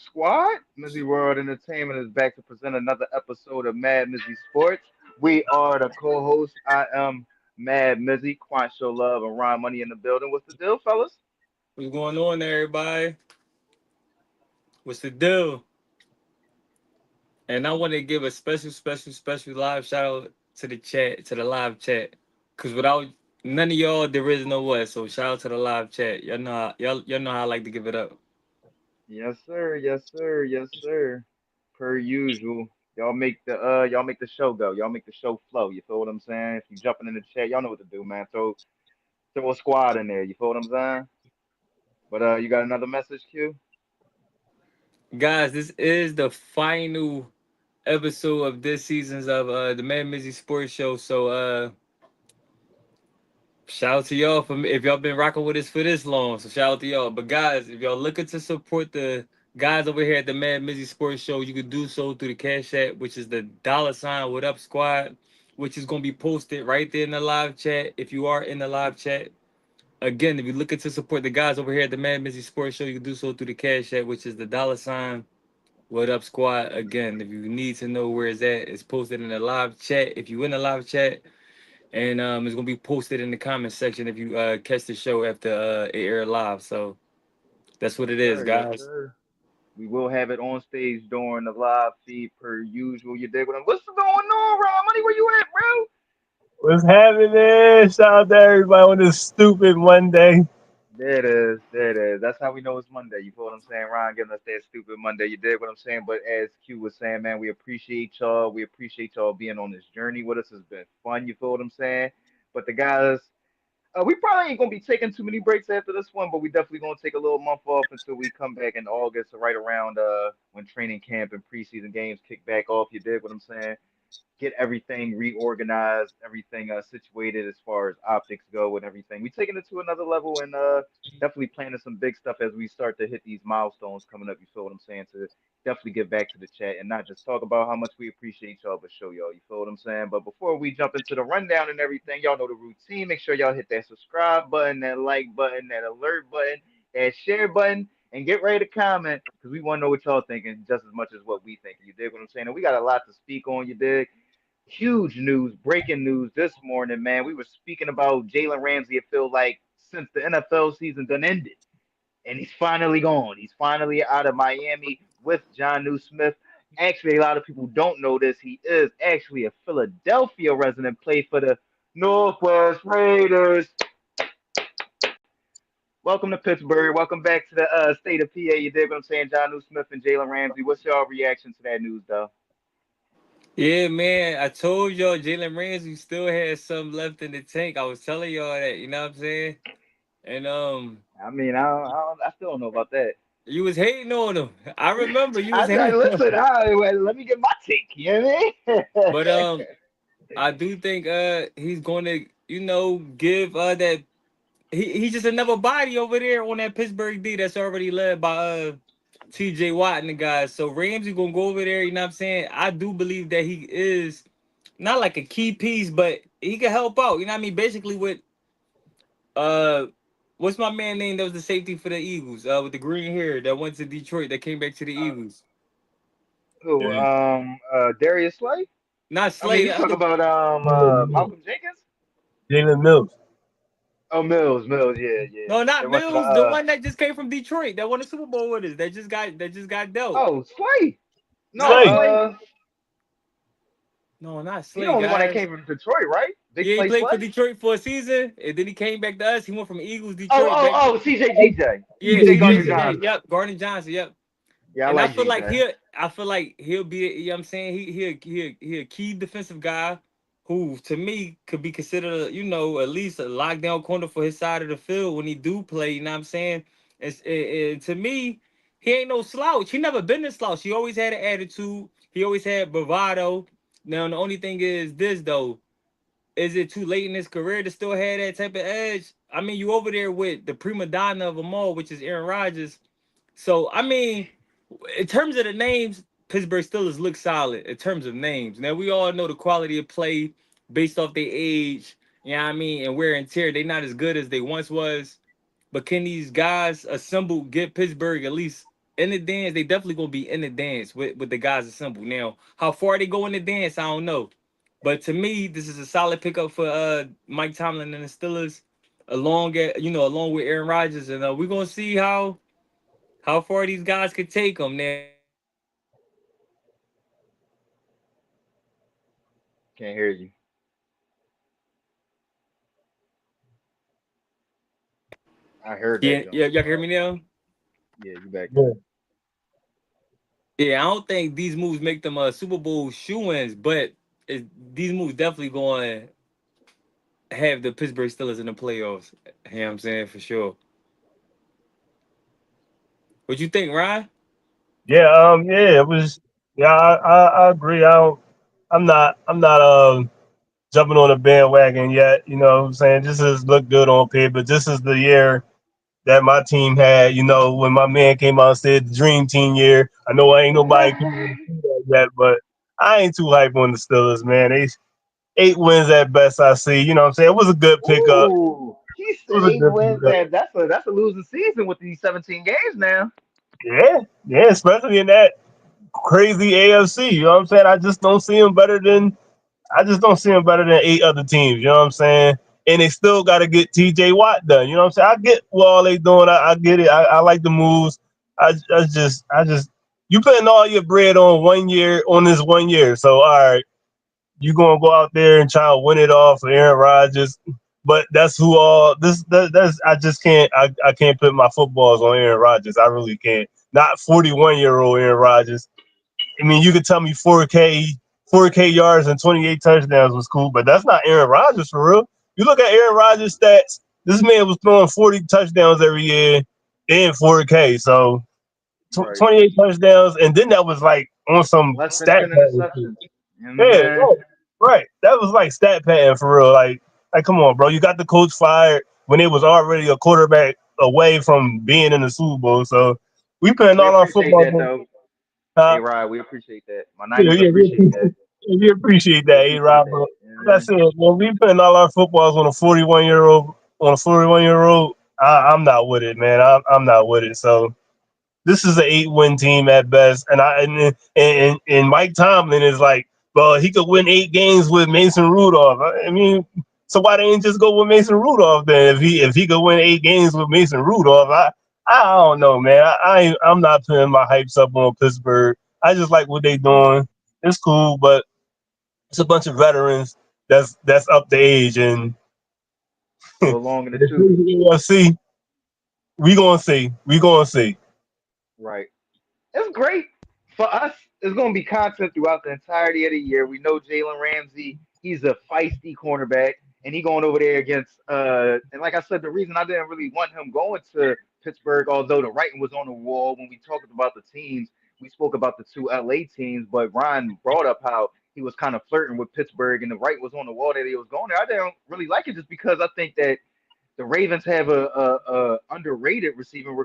Squad? MizzyWorld Entertainment is back to present another episode of MadMizzy Sports. We are the co-hosts. I am Mad Mizzy, Quant Show Love, and Ron Money in the building. What's the deal, fellas? What's going on there, everybody? What's the deal? And I want to give a special live shout out to the chat, to the live chat. Cause without none of y'all, there is no us. So shout out to the live chat. Y'all know how I like to give it up. Yes, sir. Yes, sir. Yes, sir. Per usual. Y'all make the show go. Y'all make the show flow. You feel what I'm saying? If you jumping in the chat, y'all know what to do, man. Throw a squad in there. You feel what I'm saying? But you got another message, Q? Guys, this is the final episode of this season's of the MadMizzy Sports Show. So shout out to y'all for if y'all been rocking with us for this long. So shout out to y'all. But guys, if y'all looking to support the guys over here at the MadMizzy Sports Show, you can do so through the Cash App, which is the $ What Up Squad, which is gonna be posted right there in the live chat. If you are in the live chat, again, if you're looking to support the guys over here at the MadMizzy Sports Show, you can do so through the Cash App, which is the What Up Squad. Again, if you need to know where it's at, it's posted in the live chat. If you in the live chat, and it's gonna be posted in the comment section if you catch the show after it air live. So that's what Yes, it is, sir. Yes, guys. sir. We will have it on stage during the live feed per usual. You dig what I'm? What's going on, Ron Money? Where you at, bro? What's happening? Shout out to everybody on this stupid Monday. There it is. There it is. That's how we know it's Monday. You feel what I'm saying, Ron? Giving us that stupid Monday. You dig what I'm saying? But as Q was saying, man, we appreciate y'all. We appreciate y'all being on this journey with us. It's been fun. You feel what I'm saying? But the guys, we probably ain't gonna be taking too many breaks after this one, but we definitely gonna take a little month off until we come back in August, right around when training camp and preseason games kick back off. You dig what I'm saying? Get everything reorganized, everything situated as far as optics go and everything. We taking it to another level and definitely planning some big stuff as we start to hit these milestones coming up. You feel what I'm saying? To definitely get back to the chat and not just talk about how much we appreciate y'all, but show y'all. You feel what I'm saying? But before we jump into the rundown and everything, y'all know the routine. Make sure y'all hit that subscribe button, that like button, that alert button, that share button, and get ready to comment because we want to know what y'all thinking just as much as what we think. You dig what I'm saying? And we got a lot to speak on. You dig? Huge news, breaking news this morning, man. We were speaking about Jalen Ramsey. It feels like since the NFL season done ended, and he's finally gone. He's finally out of Miami with Jonnu Smith. Actually, a lot of people don't know this. He is actually a Philadelphia resident, played for the Northwest Raiders. Welcome to Pittsburgh. Welcome back to the state of PA. You dig what I'm saying? Jonnu Smith and Jalen Ramsey. What's your reaction to that news, though? Yeah, man. I told y'all Jalen Ramsey still has some left in the tank. I was telling y'all that. You know what I'm saying? And I mean, I still don't know about that. you was hating on him. I remember you was I hating on listen. him. Well, let me get my take. You know what I But mean? I do think he's going to give that he's just another body over there on that Pittsburgh D that's already led by TJ Watt and the guys. So Ramsey gonna go over there, you know what I'm saying? I do believe that he is not like a key piece, but he can help out. You know what I mean? Basically with uh what's my man name that was the safety for the Eagles, with the green hair that went to Detroit that came back to the Eagles. Who? Yeah, Darius Slay? Not I mean, Slade, you the talk other about Jalen Mills. Malcolm Jenkins? Jalen Mills. Oh, Mills. Yeah, yeah. no, They not went to the Mills, the one that just came from Detroit that won the Super Bowl with us, that just got dealt. oh, Slay. No, Not Slay. Slade. No, not he the Slade, only one that guys. came from Detroit, right? Big Yeah, he Slay played Slay. for Detroit for a season, and then he came back to us. He went from Eagles, Oh, Detroit back. oh, oh, CJ Yeah, CJ CJ, Gardner CJ. Johnson. Yep, Gardner Johnson. Yep. Yeah, I And I like feel like GJ. he'll be. You know what I'm saying? He a key defensive guy who, to me, could be considered, at least a lockdown corner for his side of the field when he do play. You know what I'm saying? And to me, he ain't no slouch. He never been a slouch. He always had an attitude. He always had bravado. Now the only thing is this though. Is it too late in his career to still have that type of edge? I mean, you over there with the prima donna of them all, which is Aaron Rodgers. So, I mean, in terms of the names, Pittsburgh Steelers look solid in terms of names. Now, we all know the quality of play based off their age, you know what I mean, and wear and tear. They're not as good as they once was. But can these guys assemble, get Pittsburgh at least in the dance. They definitely gonna be in the dance with the guys assembled. Now, how far they go in the dance, I don't know. But to me, this is a solid pickup for Mike Tomlin and the Steelers, along with Aaron Rodgers, and we're gonna see how far these guys could take them. Now, Can't hear you. I heard that, yeah, John. yeah, y'all can hear me now. Yeah, you back Yeah, now. Yeah, I don't think these moves make them Super Bowl shoe-ins, but these moves definitely going to have the Pittsburgh Steelers in the playoffs. You know what I'm saying? For sure. What you think, Ryan? yeah. It was. Yeah, I agree. I'm not jumping on the bandwagon yet. You know what I'm saying? This has looked good on paper, but this is the year that my team had. You know, when my man came out and said the dream team year. I know I ain't nobody can see that yet, but I ain't too hype on the Steelers, man. They 8 wins at best. I see. You know what I'm saying? It was a good pickup. Ooh, he It said was a 8 wins. good That's a losing season with these 17 games now. pickup. Yeah, especially in that crazy AFC. You know what I'm saying? I just don't see him better than 8 other teams. You know what I'm saying? And they still got to get TJ Watt done. You know what I'm saying? I get what all they doing. I get it. I like the moves. I just, you putting all your bread on 1 year on this 1 year. So all right, you gonna go out there and try to win it all for Aaron Rodgers. But that's who all this that's I just can't I can't put my footballs on Aaron Rodgers. I really can't. Not 41-year-old Aaron Rodgers. I mean, you could tell me 4K yards and 28 touchdowns was cool, but that's not Aaron Rodgers for real. You look at Aaron Rodgers' stats. This man was throwing 40 touchdowns every year in 4K. So Right. 28 touchdowns, and then that was like on some Less than stat 10 pattern. interceptions. You know what I'm Yeah, saying? right. That was like stat pattern for real. Like, come on, bro. You got the coach fired when it was already a quarterback away from being in the Super Bowl. So we putting We all our appreciate football that, on. though. A Uh, Rod, we appreciate that. My yeah, Niners yeah, appreciate that. we appreciate We that, A appreciate Rob. that. But You know what like I I mean? said, when we putting all our footballs on a 41-year-old, I'm not with it, man. I'm not with it. So this is an 8 win team at best, and Mike Tomlin is like, well, he could win 8 games with Mason Rudolph. I mean, so why didn't just go with Mason Rudolph then? If he could win 8 games with Mason Rudolph, I don't know, man. I'm not putting my hypes up on Pittsburgh. I just like what they doing. It's cool, but it's a bunch of veterans that's up to age, and Still long in the the tooth. UFC, we gonna see. Right. It's great for us. It's going to be content throughout the entirety of the year. We know Jalen Ramsey. He's a feisty cornerback, and he going over there against. And like I said, the reason I didn't really want him going to Pittsburgh, although the writing was on the wall when we talked about the teams, we spoke about the two LA teams. But Ryan brought up how he was kind of flirting with Pittsburgh, and the writing was on the wall that he was going there. I didn't really like it just because I think that the Ravens have a underrated receiving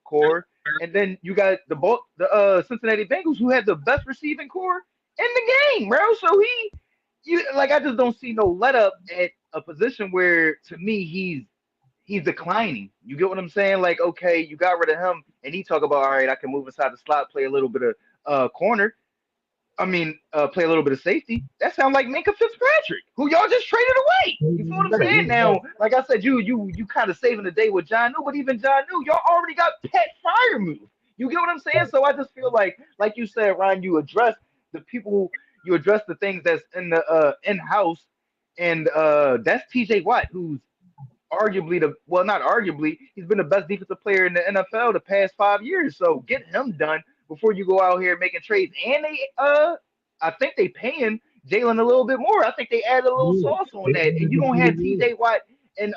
core, and then you got the Cincinnati Bengals who have the best receiving core in the game, bro. So I just don't see no let up at a position where to me he's declining. You get what I'm saying? Like, okay, you got rid of him, and he talk about all right, I can move inside the slot, play a little bit of corner. Play a little bit of safety. That sounds like Minka Fitzpatrick, who y'all just traded away. You feel what I'm saying? Now, like I said, you kind of saving the day with Jonnu, but even Jonnu, y'all already got Pet Fire move. You get what I'm saying? So I just feel like you said, Ryan, you address the people, you address the things that's in the in house, and that's T.J. Watt, who's arguably not arguably, he's been the best defensive player in the NFL the past 5 years. So get him done before you go out here making trades. And I think they paying Jalen a little bit more. I think they added a little sauce on that. And you don't have TJ Watt in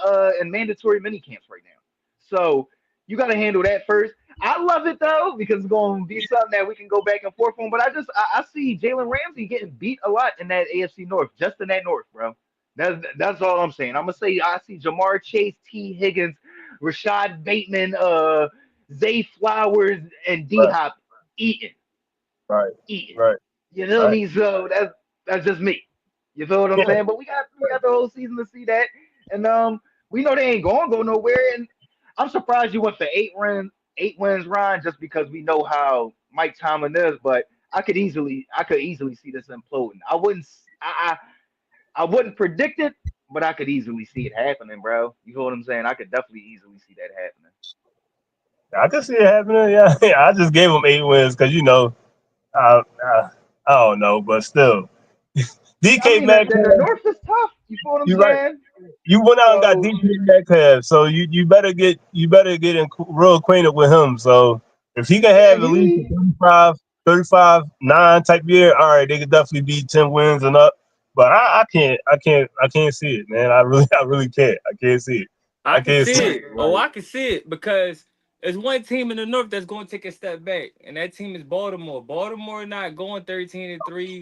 mandatory mini camps right now. So you gotta handle that first. I love it though, because it's gonna be something that we can go back and forth on. But I see Jalen Ramsey getting beat a lot in that AFC North, just in that North, bro. That's all I'm saying. I'm gonna say I see Jamar Chase, T. Higgins, Rashad Bateman, Zay Flowers, and D Right, Hop eating, right, eating. right, You feel right. me? So that's just me. You feel what I'm Yeah, saying? But we got the whole season to see that, and we know they ain't gonna go nowhere. And I'm surprised you went for 8 wins, Ron, just because we know how Mike Tomlin is. But I could easily see this imploding. I wouldn't predict it, but I could easily see it happening, bro. You know what I'm saying? I could definitely easily see that happening. I can see it happening. Yeah, I just gave him 8 wins because I, I I don't know, but still, I DK mean, the Metcalf, North is tough. You feel what I'm you're right. saying? You went out and got So DK Metcalf, so you better get real acquainted with him. So if he can yeah, have at least a 35-9 type year, all right, they could definitely be 10 wins and up. But I can't see it, man. I really can't. I can't see it. I I can can't see see right, it. it. Oh, right. I can see it because there's one team in the North that's going to take a step back, and that team is Baltimore. Baltimore not going 13-3,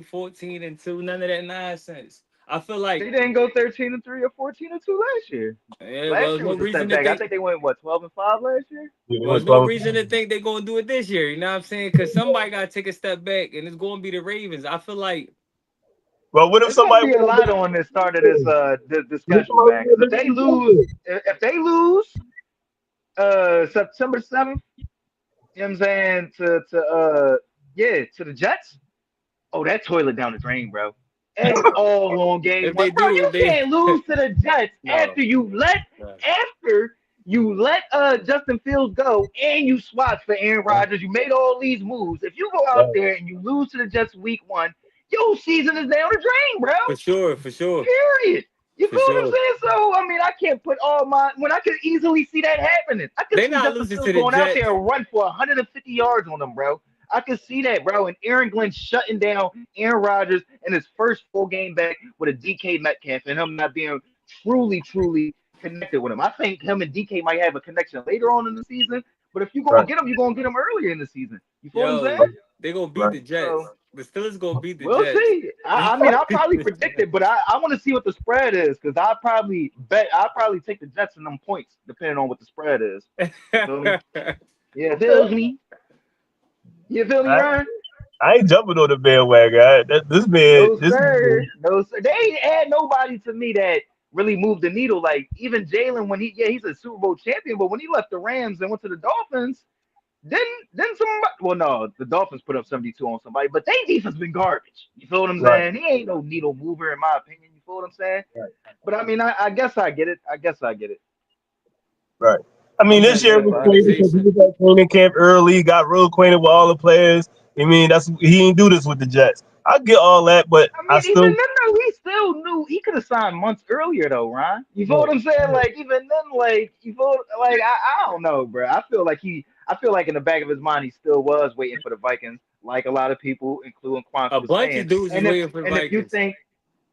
14-2, none of that nonsense. I feel They like, didn't go 13-3 or 14-2 last year. yeah, well, Last there's year no was a reason step to back. I think. think they went what 12-5 last year. Well, What's no wrong? reason to think they're going to do it this year. You know what I'm saying? Because somebody got to take a step back, and it's going to be the Ravens. I feel like Well, what if It's gonna somebody be a wins lot on this start of this this What if schedule, somebody man. wins Because the division? if they lose September 7th, you know what I'm saying to the Jets. Oh, that toilet down the drain, bro. It's all on game if one, they bro. do, You if they can't lose to the Jets no, no. after you let Justin Fields go and you swapped for Aaron Rodgers. You made all these moves. If you go out Right, there and you lose to the Jets week 1, your season is down the drain, bro. For sure, for sure, Period. You for feel what I'm sure. saying? So I mean, I can't put all my when I could easily see that happening. I could They see not Justin losing to Fields the going out Jets. there and run for 150 yards on them, bro. I could see that, bro. And Aaron Glenn shutting down Aaron Rodgers in his first full game back with a DK Metcalf and him not being truly connected with him. I think him and DK might have a connection later on in the season. But if you're gonna right, get him, you're gonna get him earlier in the season. You feel what I'm saying? Yo, they gonna beat right. the Jets. So The Steelers gonna beat the we'll Jets. see. I mean, I'll probably predict it, but I want to see what the spread is because I'll probably take the Jets in them points depending on what the spread is. You feel me? Yeah, feels Okay. me. You feel me, I, Ryan? I ain't jumping on the bandwagon. This man, No this sir, man, no sir. They ain't had nobody to me that really moved the needle. Like even Jalen when he's a Super Bowl champion, but when he left the Rams and went to the Dolphins, then somebody. Well, no, the Dolphins put up 72 on somebody, but they defense been garbage. You feel what I'm right, saying? He ain't no needle mover in my opinion. You feel what I'm saying? right, But I mean, I guess I get it. I guess I get it. right. I mean, He's this not in year the was So I crazy get it. because he organization. was at training camp early, got real acquainted with all the players. I mean, he didn't do this with the Jets. I get all that, but I I mean, even still, then, though, he still knew he could have signed months earlier, though, Ron. You feel what I'm saying? right, Like, even then, like, you feel like I don't know, bro. I feel like in the back of his mind, he still was waiting for the Vikings, like a lot of people, including Quank, A was bunch saying. of dudes is And if waiting for the and if you Vikings. think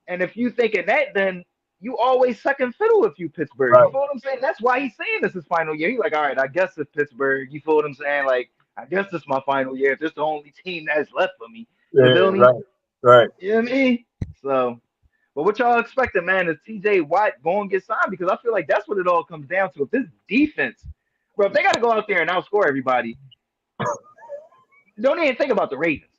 and if you thinking that, then you always second fiddle if you Pittsburgh. You right, feel what I'm saying? That's why he's saying this is final year. He's like, all right, I guess it's Pittsburgh. You feel what I'm saying? Like, I guess this is my final year. If this is the only team that's left for me, you yeah, feel me? right, right. You know what I mean? So, but what y'all expecting, man, is TJ Watt going to get signed? Because I feel like that's what it all comes down to. If this defense, bro, if they got to go out there and outscore everybody, don't even think about the Ravens.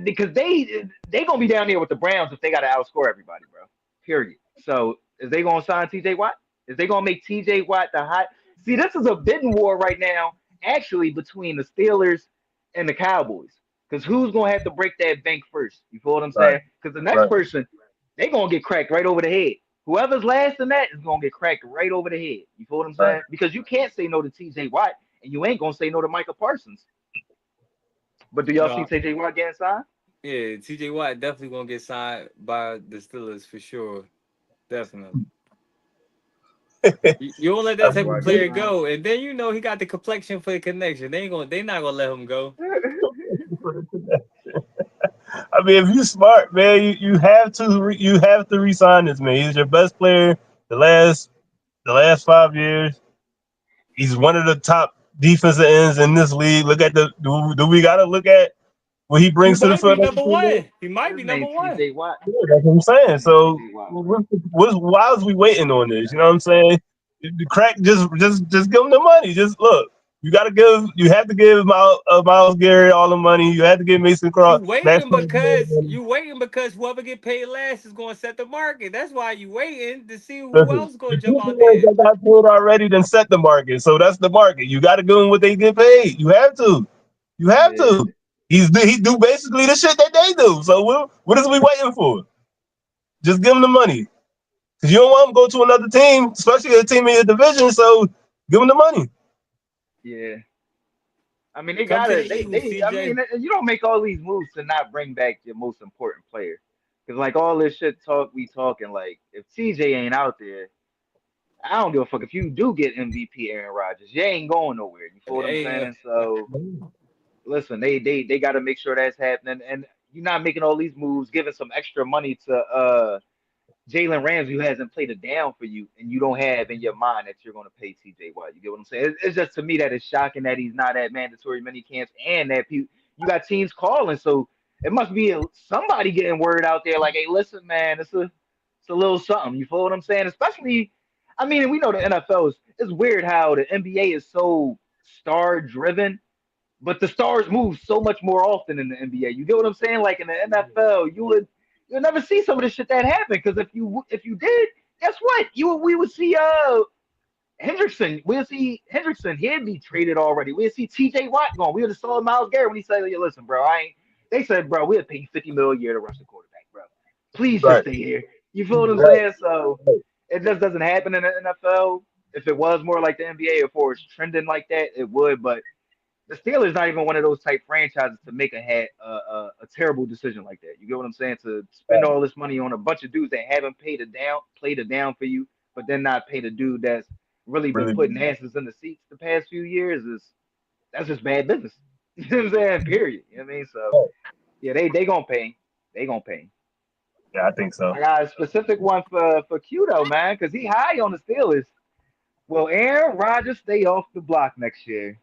Because they gonna be down there with the Browns if they got to outscore everybody, bro. Period. So is they gonna sign TJ Watt? Is they gonna make TJ Watt the hot? See, this is a bidding war right now, actually between the Steelers and the Cowboys. Because who's gonna have to break that bank first? You feel what I'm Right, saying? Because the next right, person, they gonna get cracked right over the head. Whoever's last in that is gonna get cracked right over the head. You feel what I'm right, saying? Because you can't say no to TJ Watt, and you ain't gonna say no to Michael Parsons. But do y'all see No, TJ Watt getting signed? yeah, TJ Watt definitely gonna get signed by the Steelers for sure. Definitely. You don't let that TJ That's type of Watt get player signed. go, and then you know he got the complexion for the connection. They not gonna let him go. I mean, if you smart, man, you have to resign this man. He's your best player the last 5 years. He's one of the top defensive ends in this league. Look at do we got to look at what he He brings to the might field? be number one. He might His be number name one. TJ Watt. Yeah, that's what I'm His saying. name So TJ Watt. why is we waiting on this? You know what I'm saying? The crack, just give him the money. Just look. You have to give Miles Garrett all the money. You have to give Mason Cross, Max Crosby all the money. You waiting because whoever get paid last is going to set the market. That's why you waiting to see who Listen, else going the to jump people out there. that got paid already then set the market. So that's the market. You got to give them what they get paid. You have to. You have Yeah, to. He do basically the shit that they do. So what is we waiting for? Just give him the money. Because you don't want him to go to another team, especially a team in your division. So give him the money. yeah. I mean, they Come to the gotta, Eagles, I mean, CJ. you don't make all these moves to not bring back your most important player. Because, like, all this shit we talking, like, if TJ ain't out there, I don't give a fuck if you do get MVP Aaron Rodgers. You ain't going nowhere. You feel what I'm Hey, saying? So, listen, they got to make sure that's happening. And you're not making all these moves, giving some extra money to Jalen Ramsey, who hasn't played a down for you, and you don't have in your mind that you're going to pay TJ Watt. You get what I'm saying? It's just to me that it's shocking that he's not at mandatory mini camps and that you got teams calling. So it must be somebody getting word out there like, hey, listen, man, it's a little something. You feel what I'm saying? Especially, I mean, we know the NFL it's weird how the NBA is so star driven, but the stars move so much more often in the NBA. You get what I'm saying? Like in the NFL, you'll never see some of the shit that happened because if you did, guess what? We would see Hendrickson. We'll see Hendrickson. He'd be traded already. We'll see T.J. Watt gone. We would have saw Miles Garrett when he said, "Yeah, listen, bro, I ain't." They said, "Bro, we'll pay you 50 million a year to rush the quarterback, bro. Please just Right. stay here." You feel what I'm Right. saying? So it just doesn't happen in the NFL. If it was more like the NBA, if it was trending like that, it would. But the Steelers not even one of those type franchises to make a terrible decision like that. You get what I'm saying? To spend all this money on a bunch of dudes that haven't played it down for you, but then not pay the dude that's really been Really. putting asses in the seats the past few years is that's just bad business. You know what I'm saying? Period. You know what I mean? So yeah, they gonna pay. They gonna pay. Yeah, I think so. I got a specific one for Q though, man, because he high on the Steelers. Will Aaron Rodgers stay off the block next year?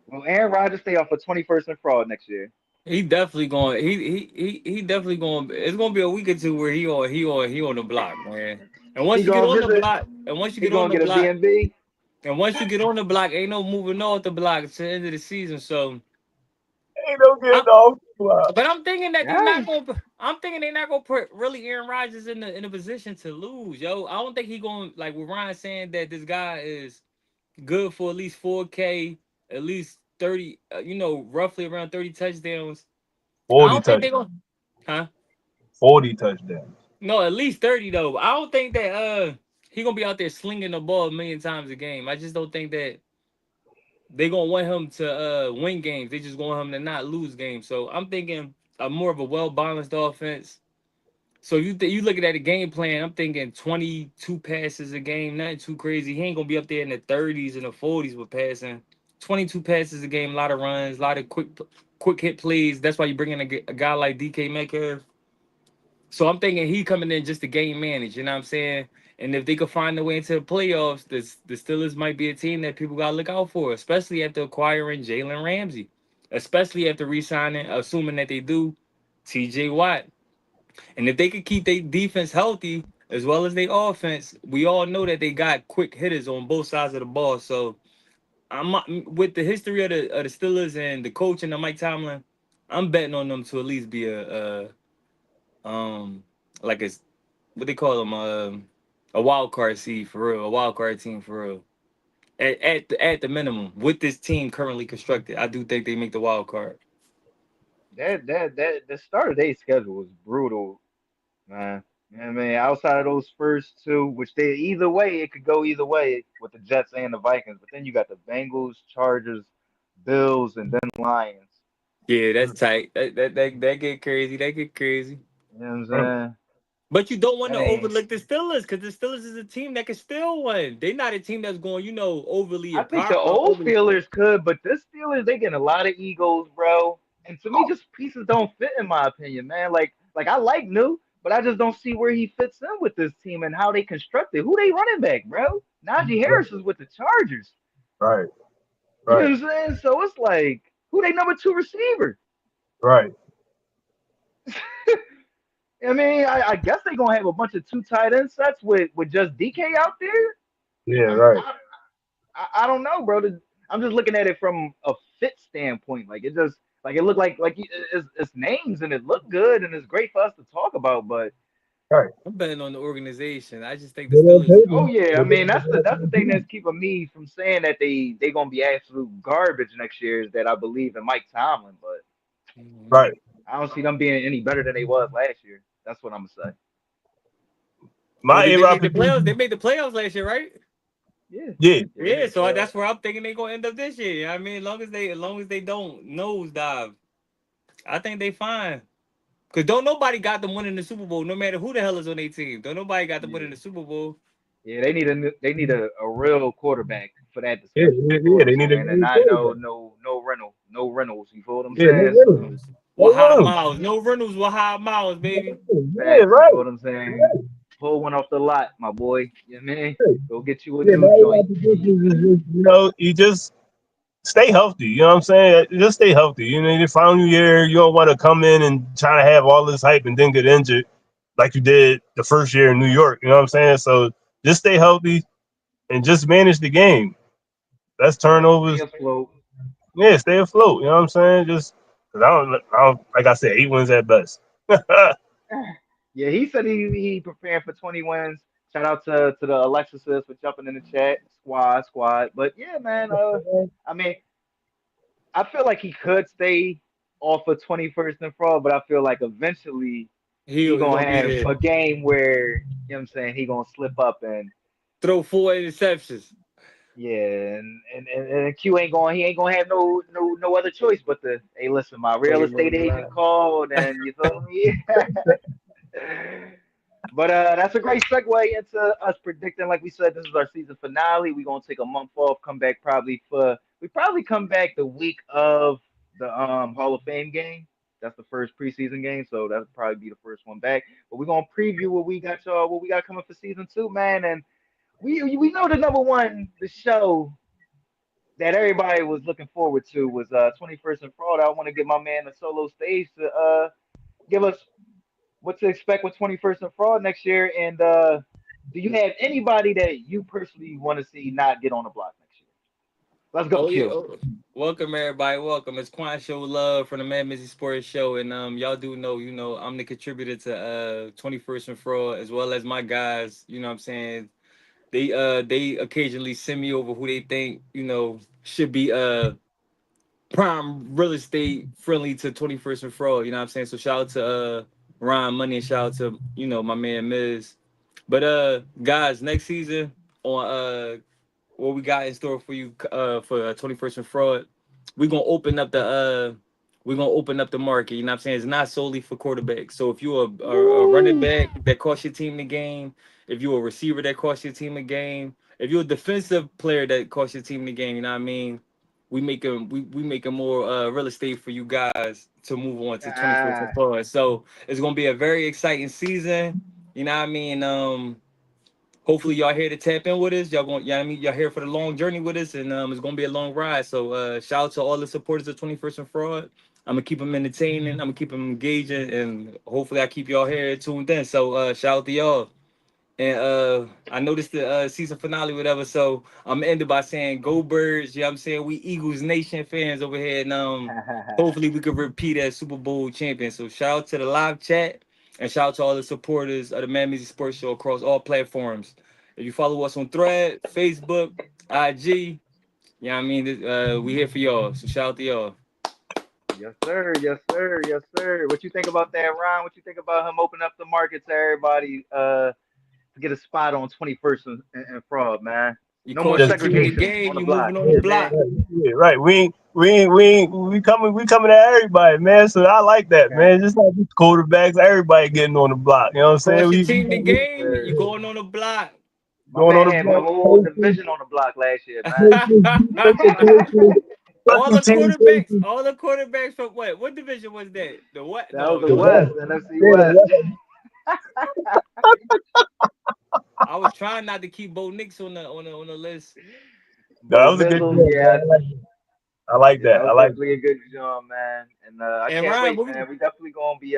Will Aaron Rodgers stay off of 21st and fraud next year? he definitely going. He definitely going. It's going to be a week or two where he on the block, man. And once He you get gonna on the visit. block, and once you He get on gonna the get a block, B&B. and once you get on the block, ain't no moving off the block to the end of the season. So, Ain't no I, getting off. Wow. but I'm thinking that they're not Yeah, going. I'm thinking they're not going to put really Aaron Rodgers in a position to lose, yo. I don't think he going like with Ryan saying that this guy is good for at least 4K, at least 30. Roughly around 30 touchdowns. I 40 don't think they're touchdowns. going. Huh? 40 touchdowns. No, at least 30 though. I don't think that he gonna be out there slinging the ball a million times a game. I just don't think that they gonna want him to win games. They just want him to not lose games. So I'm thinking a more of a well balanced offense. So you looking at the game plan, I'm thinking 22 passes a game, nothing too crazy. He ain't gonna be up there in the 30s and the 40s with passing. 22 passes a game, a lot of runs, a lot of quick hit plays. That's why you bring in a guy like DK Metcalf. So I'm thinking he coming in just to game manage, you know what I'm saying? And if they could find their way into the playoffs, the Steelers might be a team that people gotta look out for, especially after acquiring Jalen Ramsey, especially after re-signing, assuming that they do, TJ Watt. And if they could keep their defense healthy as well as their offense, we all know that they got quick hitters on both sides of the ball. So with the history of the Steelers and the coach and the Mike Tomlin, I'm betting on them to at least be um like a what they call them a wild card seed for real, a wild card team for real. At the minimum, with this team currently constructed, I do think they make the wild card. that the start of their schedule was brutal, man. You know what I mean, outside of those first two, which they either way, it could go either way with the Jets and the Vikings. But then you got the Bengals, Chargers, Bills, and then Lions. Yeah, that's tight. That get crazy. That get crazy. You know what I'm Mm. saying? But you don't want That to ain't. overlook the Steelers because the Steelers is a team that can still win. They're not a team that's going, overly I think the empower. old Overly. Steelers could, but this Steelers they getting a lot of egos, bro. And to me, just pieces don't fit in my opinion, man. Like I like New, but I just don't see where he fits in with this team and how they constructed. Who they running back, bro? Najee Harris is with the Chargers. Right. You know Right. what I'm saying? So it's like, who they number two receiver? Right. I mean, I guess they gonna have a bunch of two tight end sets with just DK out there. Yeah. I Right. I, I don't know, bro. I'm just looking at it from a fit standpoint. Like it just like it looked like it's names and it looked good and it's great for us to talk about. But Right. I'm betting on the organization. I just think the But on Steelers. oh paper, yeah, I but mean on that's the thing paper, that's keeping me from saying that they gonna be absolute garbage next year is that I believe in Mike Tomlin, but Mhm. right. I don't see them being any better than they was last year. That's what I'm gonna say. Well, My did A they Rod make the playoffs? They prediction, made the playoffs last year, right? Yeah, yeah, yeah, Yeah, yeah. so So that's where I'm thinking they're gonna end up this year. I mean, as long as they don't nosedive, I think they fine. Cause don't nobody got them winning the Super Bowl, no matter who the hell is on their team. Don't nobody got them winning yeah. the Super Bowl. Yeah, they need a real quarterback for that yeah, discussion. yeah, You feel yeah, what I'm they need a saying? And new I know quarterback. no Reynolds. You feel what I'm Yeah, no saying? No So Reynolds. Reynolds. With No high Reynolds. miles. No Reynolds with high miles, baby. Yeah, facts. You feel right. what I'm saying? Pull one off the lot, my boy. You know what I mean? Right. Go get you a Yeah, new my A joint. Rod prediction is just, you just stay healthy. You know what I'm saying? Just stay healthy. You know, the final year, you don't want to come in and try to have all this hype and then get injured like you did the first year in New York. You know what I'm saying? So just stay healthy and just manage the game. That's Facts. Stay turnovers. afloat. Yeah, stay afloat. You know what I'm saying? Just because I don't, like I said, 8 wins at best. Yeah, he said he preparing for 20 wins. Shout out to the Alexis's for jumping in the chat. Squad. But yeah, man. I mean, I feel like he could stay off of 21st and fraud, but I feel like eventually he He gonna gonna be have there. a game where, you know what I'm saying, he gonna slip up and Throw 4 interceptions. yeah, and Q ain't going he ain't gonna have no other choice but to hey listen, my Throw real him on estate the agent line. called and you feel me? But that's a great segue into us predicting. Like we said, this is our season finale. We're gonna take a month off, come back probably for we probably come back the week of the Hall of Fame game. That's the first preseason game, so that'll probably be the first one back. But we're gonna preview what we got y'all, what we got coming for season two, man. And we know the number one, the show that everybody was looking forward to was 21st and Fraud. I want to give my man a solo stage to give us what to expect with 21st and Fraud next year. And do you have anybody that you personally want to see not get on the block next year? Let's go, Oh yeah. Q. Oh. Welcome everybody. Welcome. It's Quan Show Love from the MadMizzy Sports Show. And y'all do know, I'm the contributor to 21st and Fraud as well as my guys, you know what I'm saying? They occasionally send me over who they think, should be prime real estate friendly to 21st and Fraud, you know what I'm saying? So shout out to Ryan Money and shout out to, my man Miz. But guys, next season on what we got in store for you for 21st and Fraud, we're gonna open up the market, you know what I'm saying? It's not solely for quarterbacks. So if you're a running Woo! back that costs your team the game, if you're a receiver that costs your team a game, if you're a defensive player that costs your team the game, you know what I mean? We making more real estate for you guys to move on to 21st and Ah, Fraud. So it's gonna be a very exciting season. You know what I mean? Hopefully y'all here to tap in with us. Y'all going, yeah, I mean, y'all here for the long journey with us, and it's gonna be a long ride. So shout out to all the supporters of 21st and Fraud. I'm gonna keep them entertaining. I'm gonna keep them engaging, and hopefully I keep y'all here tuned in. So shout out to y'all. And I noticed the season finale, whatever. So I'm ended by saying, "Go Birds!" You know what I'm saying? We Eagles Nation fans over here, and hopefully we could repeat as Super Bowl champion. So shout out to the live chat, and shout out to all the supporters of the MadMizzy Sports Show across all platforms. If you follow us on Thread, Facebook, IG, you know what I mean? We here for y'all. So shout out to y'all. yes, sir. Yes, sir. Yes, sir. What you think about that, Ron? What you think about him opening up the market to everybody to get a spot on 21st and Fraud, man? You No more cost Just your team the segregation game, on the you block. moving on the Yeah, block. man. Yeah, right. We coming at everybody, man. So I like that, Okay. man. Just like these quarterbacks, everybody getting on the block. You know what I'm saying? Cost your We team the Yes, game, you sir. going on the block. My going on man the had my block. whole division on the block last year, man. Special coaches, all special the team quarterbacks, coaches. all the quarterbacks from what? What division was that? The what? That was No, the it wasn't. West, Yeah, NFC West. yeah, I was trying not to keep Bo Nix on the list. no, that Bo was a good Mizzle, job, yeah, man. I like yeah, that that. I was like definitely a good job, man. And I And can't Ryan, wait, what we, man. We definitely gonna be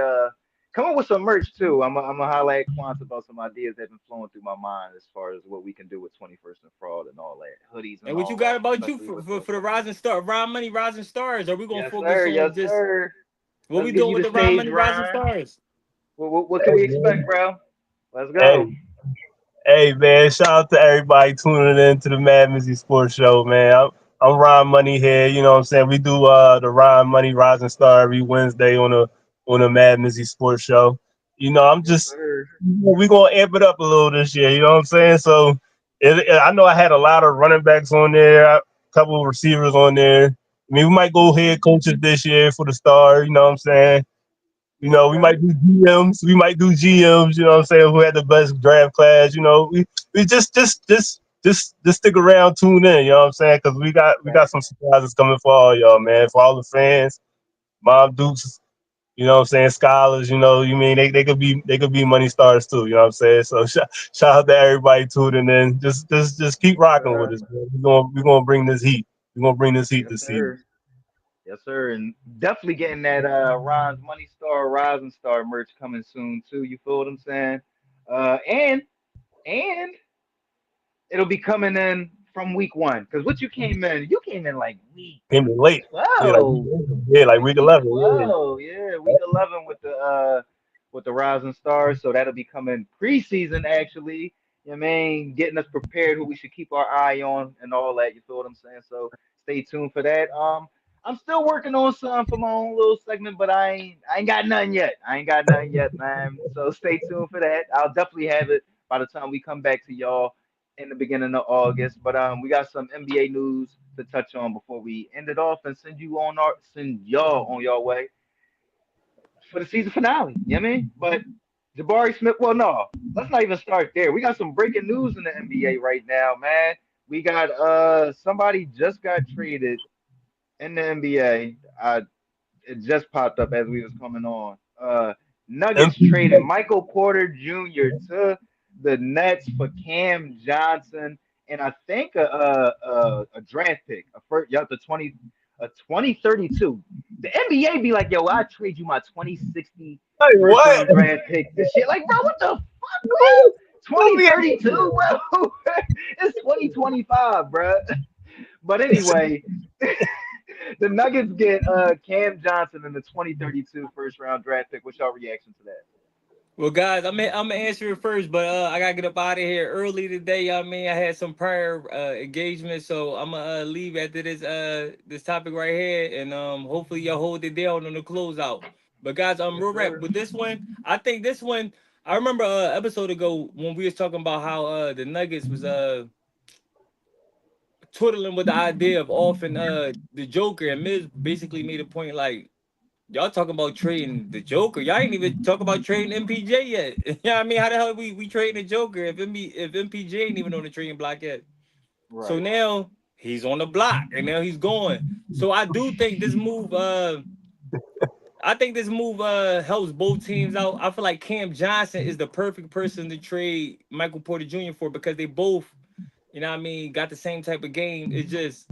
come up with some merch too. I'm gonna holler at Quant about some ideas that been flowing through my mind as far as what we can do with 21st and fraud and all that, hoodies and And what you all got that, about you especially with the. for the rising star, Ryan Money, Rising Stars? Are we gonna Yes focus sir, on yes just sir. what Let's we give doing you with the the Ryan stage, Money, Rising Ryan. Stars? What can Hey, we man. expect, bro? Let's Hey, go. hey, man, shout out to everybody tuning in to the MadMizzy Sports Show, man. I'm Ron Money here. You know what I'm saying? We do the Ron Money Rising Star every Wednesday on the MadMizzy Sports Show. You know, I'm Yes just sir. we gonna amp it up a little this year. You know what I'm saying? So I know I had a lot of running backs on there, a couple of receivers on there. I mean, we might go head coaches this year for the star. You know what I'm saying? You know, we Okay. might do GMs. We might do GMs. You know what I'm saying? Who had the best draft class? You know, we just stick around, tune in. You know what I'm saying? Because we got some Facts. surprises coming for all y'all, man. For all the fans, Mom Dukes. You know what I'm saying? Scholars. You know, you mean they could be money stars too. You know what I'm saying? So shout out to everybody tuning in. Just keep Yes rocking with sir. us, man. We're gonna bring this heat. We're gonna bring this heat Yes this season. sir. Yes sir. And definitely getting that Ron's Money Star Rising Star merch coming soon too. You feel what I'm saying? And it'll be coming in from week one. Because what you came in like week Came in late. Yeah, like 12. yeah, like Like week week 11. 12. Yeah, week 11 with the Rising Stars. So that'll be coming preseason actually. You know what I mean? Getting us prepared who we should keep our eye on and all that. You feel what I'm saying? So stay tuned for that. I'm still working on something for my own little segment, but I ain't got nothing yet. I ain't got nothing yet, man. So stay tuned for that. I'll definitely have it by the time we come back to y'all in the beginning of August. But we got some NBA news to touch on before we end it off and send y'all on your way for the season finale. You know what I mean? But Jabari Smith, well, no, let's not even start there. We got some breaking news in the NBA right now, man. We got somebody just got traded in the NBA. It just popped up as we was coming on. Nuggets traded MP. Michael Porter Jr. to the Nets for Cam Johnson and I think a draft pick, a first, yeah, a 2032. The NBA be like, yo, I trade you my 2060 Like first what? round draft pick. This shit, like, bro, what the fuck, bro? Don't be 2032, bro. It's 2025, bro. But anyway, the Nuggets get Cam Johnson in the 2032 first round draft pick. What's your reaction to that? Well, guys, I'm gonna answer it first, but I gotta get up out of here early today. I mean, I had some prior engagements, so I'm gonna leave after this topic right here, and hopefully y'all hold it down on the closeout. But guys, I'm Yes, real rap sir. with this one. I think this one. I remember episode ago when we was talking about how the Nuggets was twiddling with the idea of offing the Joker, and Miz basically made a point like y'all talking about trading the Joker. Y'all ain't even talk about trading MPJ yet. You know what I mean? How the hell we trading the Joker if MPJ ain't even on the trading block yet? So Right. now he's on the block and now he's going. So I do think this move helps both teams out. I feel like Cam Johnson is the perfect person to trade Michael Porter Jr. for because they both, you know what I mean, got the same type of game. It's just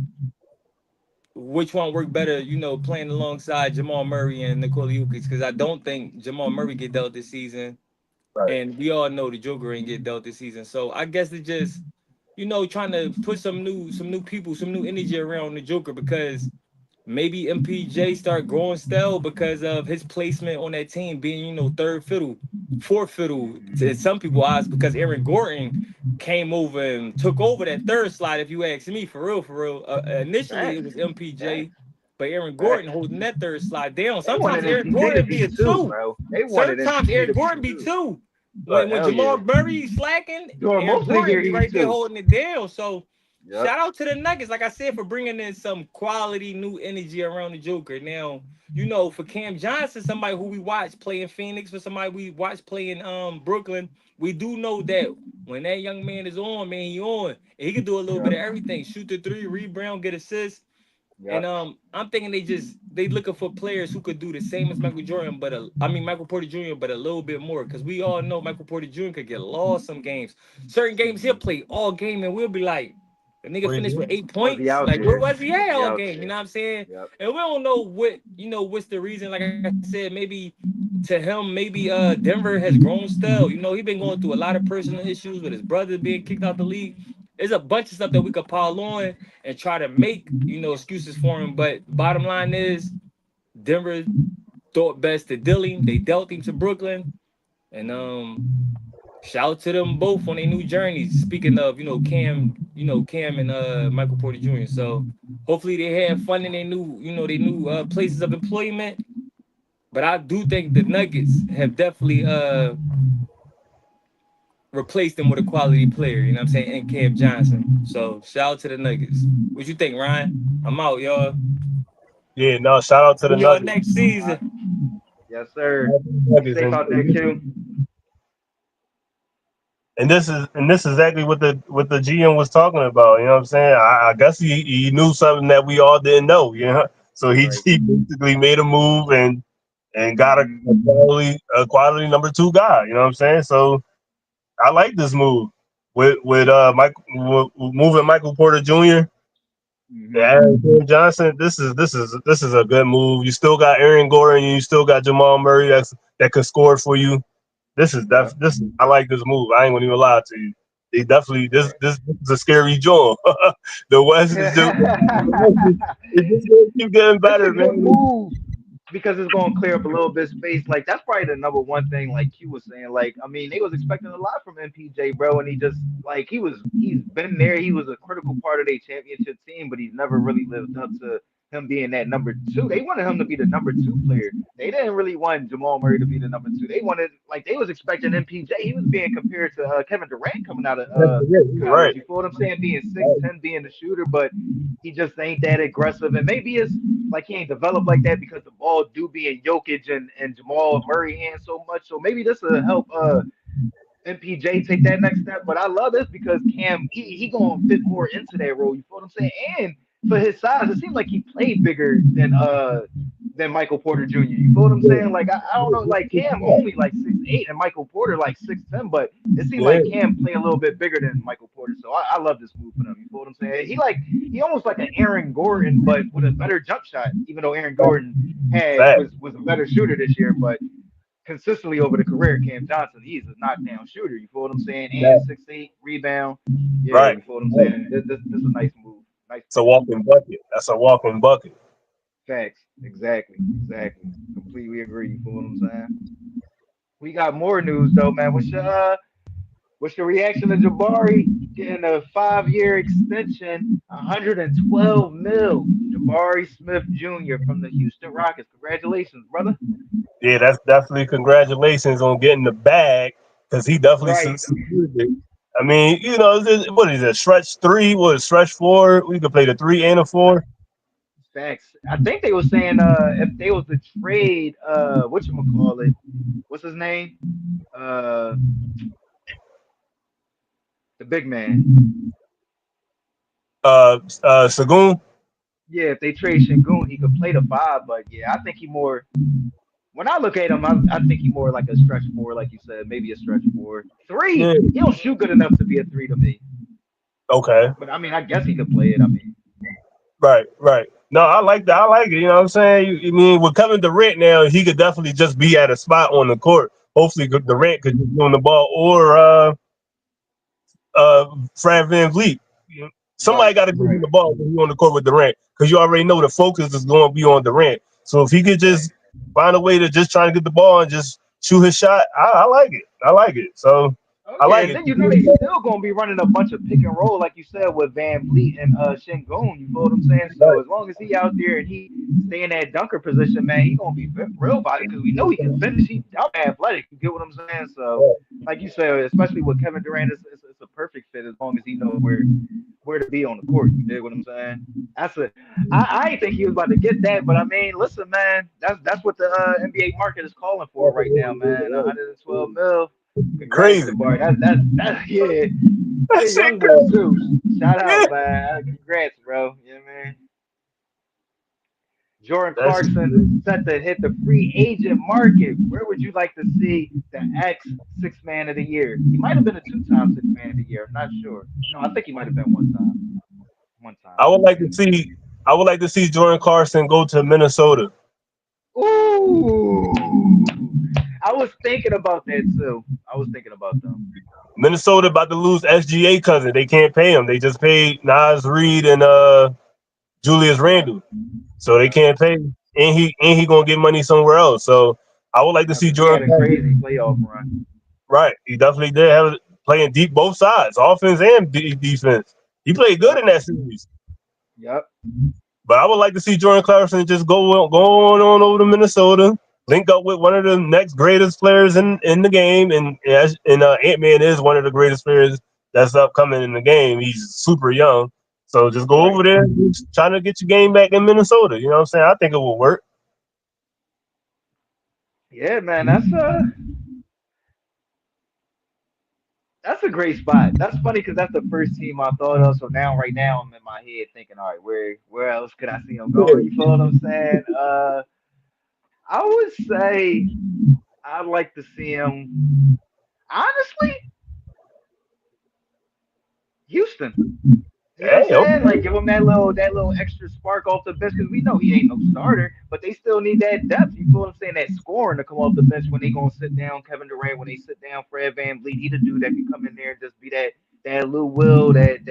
which one worked better, playing alongside Jamal Murray and Nikola Jokic? Because I don't think Jamal Murray get dealt this season, right. and we all know the Joker ain't get dealt this season. So I guess it's just, trying to put some new people, some new energy around the Joker because maybe MPJ start growing stale because of his placement on that team being, third fiddle, fourth fiddle to some people eyes because Aaron Gordon came over and took over that third slot. If you ask me, for real, for real. Initially it Facts. was MPJ, Facts. but Aaron Gordon Facts. holding that third slot down. They Sometimes wanted Aaron MPJ to Gordon be be a two, two. bro. They wanted Sometimes MPJ Aaron to be Gordon be two. two. Oh, When hell yeah. Jamal Murray slacking, During Aaron most of the year, Gordon be he was right there two. holding it down. So Yep. shout out to the Nuggets, like I said, for bringing in some quality new energy around the Joker. Now, for Cam Johnson, somebody who we watch play in Phoenix, for somebody we watch play in Brooklyn, we do know that when that young man is on, man, he on. And he can do a little bit Yep. of everything: shoot the three, rebound, get assists. And Yep. I'm thinking they looking for players who could do the same as Michael Jordan, but I mean Michael Porter Jr., but a little bit more, because we all know Michael Porter Jr. could get lost some games. Certain games he'll Mhm. play all game, and we'll be like, the nigga What you finished with doing? 8 points. Was he Like, out where there? was he at Was all he out game? You know what there? I'm saying? Yep. And we don't know what's the reason. Like I said, maybe to him, maybe Denver has grown stale. You know, he been going through a lot of personal issues with his brother being kicked out the league. There's a bunch of stuff that we could pile on and try to make, excuses for him. But bottom line is Denver thought best to deal him. They dealt him to Brooklyn. And shout out to them both on their new journeys. Speaking of, Cam and Michael Porter Jr. So hopefully they have fun in their new places of employment. But I do think the Nuggets have definitely replaced them with a quality player, you know what I'm saying, and Cam Johnson. So shout out to the Nuggets. What you think, Ryan? I'm out, y'all. Yeah, no, shout out to the See y'all Nuggets. next All right. season. Yes, sir. Be Nuggets. safe out there, Q. And this is exactly what the GM was talking about. You know what I'm saying? I guess he knew something that we all didn't know. You know, so he Right. he basically made a move and got a, Mm-hmm. quality number two guy. You know what I'm saying? So I like this move with Mike moving Michael Porter Jr. Mm-hmm. Yeah, Cam Johnson. This is a good move. You still got Aaron Gordon. You still got Jamal Murray that can score for you. Yep. I like this move. I ain't gonna even lie to you. They definitely this Right. this, this is a scary joint. The West is it's just gonna keep getting It's a better, good man. move because it's going to clear up a little bit of space. Like that's probably the number one thing. Like Q was saying, like I mean, they was expecting a lot from MPJ, bro, and he just like he's been there. He was a critical part of their championship team, but he's never really lived up to him being that number two. They wanted him to be the number two player. They didn't really want Jamal Murray to be the number two. They wanted like they was expecting MPJ. He was being compared to Kevin Durant coming out of Yeah, you're college. right. You feel what I'm saying? Being 6'10", being the shooter, but he just ain't that aggressive. And maybe it's like he ain't developed like that because the ball do be in Jokic and Jamal Murray hands so much. So maybe this will help MPJ take that next step. But I love this because Cam he gonna fit more into that role. You feel what I'm saying? And for his size, it seems like he played bigger than Michael Porter Jr. You feel what I'm saying? Like I don't know, like Cam only like 6'8" and Michael Porter like 6'10", but it seemed Yeah, like Cam play a little bit bigger than Michael Porter. So I love this move for them. You feel what I'm saying? He almost like an Aaron Gordon, but with a better jump shot. Even though Aaron Gordon had fact. was a better shooter this year, but consistently over the career, Cam Johnson, he's a knockdown shooter. You feel what I'm saying? And Fact. 6'8" rebound. Yeah, Right. you feel what I'm saying? This is a nice move. Nice It's a move. walking bucket. That's a walking bucket. Facts. Exactly. Exactly. Completely agree. You feel what I'm saying? We got more news though, man. What's your reaction to Jabari getting a 5-year extension, 112 mil? Jabari Smith Jr. from the Houston Rockets. Congratulations, brother. Yeah, that's definitely congratulations on getting the bag because he definitely Right. succeeded it. I mean, what is it? Stretch three? What is stretch four? We could play the three and the four. Facts. I think they were saying if they was to trade whatchamacallit, what's his name? Uh the big man. Sagoon. Yeah, if they trade Shingun, he could play the five, but yeah, I think he more when I look at him, I think he more like a stretch four, like you said, maybe a stretch four. Three, Yeah. he don't shoot good enough to be a three to me. Okay. But I mean, I guess he could play it. I mean, Right. Right. No, I like that. I like it. You know what I'm saying? I mean, with Kevin Durant now, he could definitely just be at a spot on the court. Hopefully, right, Durant could just be on the ball, or Fran Van Vliet. Somebody right, got to give him right. the ball when he on the court with Durant because you already know the focus is going to be on Durant. So if he could just Facts. find a way to just try to get the ball and just shoot his shot, I like it. I like it. So Oh I yeah, like and it. then you know they still gonna be running a bunch of pick and roll, like you said, with Van Vliet and Shingun. You feel what I'm saying? So Right. as long as he out there and he stay in that dunker position, man, he gonna be real about it because we know he can finish. He dumb athletic. You get what I'm saying? So like you said, especially with Kevin Durant, it's a perfect fit as long as he know where to be on the court. You dig what I'm saying? That's a I didn't think he was about to get that, but I mean, listen, man, that's what the NBA market is calling for right now, man. 112 mil. Congrats, Crazy. Jabari. That yeah. He That a shit young bull crazy. too. Shout Yeah. out, man. Congrats, bro. You know what I mean? Jordan That shit Clarkson crazy. set to hit the free agent market. Where would you like to see the ex six man of the year? He might have been a two-time six man of the year. I'm not sure. No, I think he might have been one time. One time. I would like to see. I would like to see Jordan Clarkson go to Minnesota. Ooh. I was thinking about that too. I was thinking about them. Minnesota about to lose SGA cousin. They can't pay him. They just paid Nas Reed and Julius Yep. Randle, so they Yep. can't pay. And he gonna get money somewhere else. So I would like to Yeah, see because he had Jordan a crazy Clarkson. playoff run. Right, he definitely did have playing deep both sides, offense and defense. He played good Yep. in that series. Yep. But I would like to see Jordan Clarkson just go on over to Minnesota, link up with one of the next greatest players in the game, and Ant Man is one of the greatest players that's upcoming in the game. He's super young, so just go Right. over there, and just trying to get your game back in Minnesota. You know what I'm saying? I think it will work. Yeah, man. That's a great spot. That's funny because that's the first team I thought of. So now, right now, I'm in my head thinking, all right, where else could I see him going? You feel what I'm saying? I would say I'd like to see him. Honestly, Houston. You know what I'm Hey, saying? okay, Like give him that little extra spark off the bench because we know he ain't no starter, but they still need that depth. You feel what I'm saying? That scoring to come off the bench when they gonna sit down Kevin Durant, when they sit down Fred VanVleet. He the dude that can come in there and just be that Lou Will, that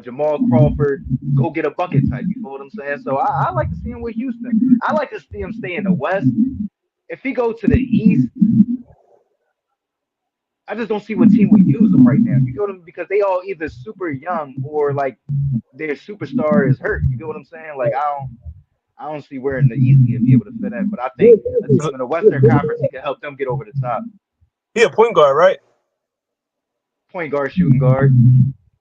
Jamal Crawford, go get a bucket type. You feel what I'm saying? So I like to see him with Houston. I like to see him stay in the West. If he go to the East, I just don't see what team would use him right now. You get what I'm because they all either super young or like their superstar is hurt. You get what I'm saying? Like I don't see where in the East he'd be able to fit in. But I think a team in the Western Conference he could help them get over the top. he a point guard, right? Point guard, shooting guard.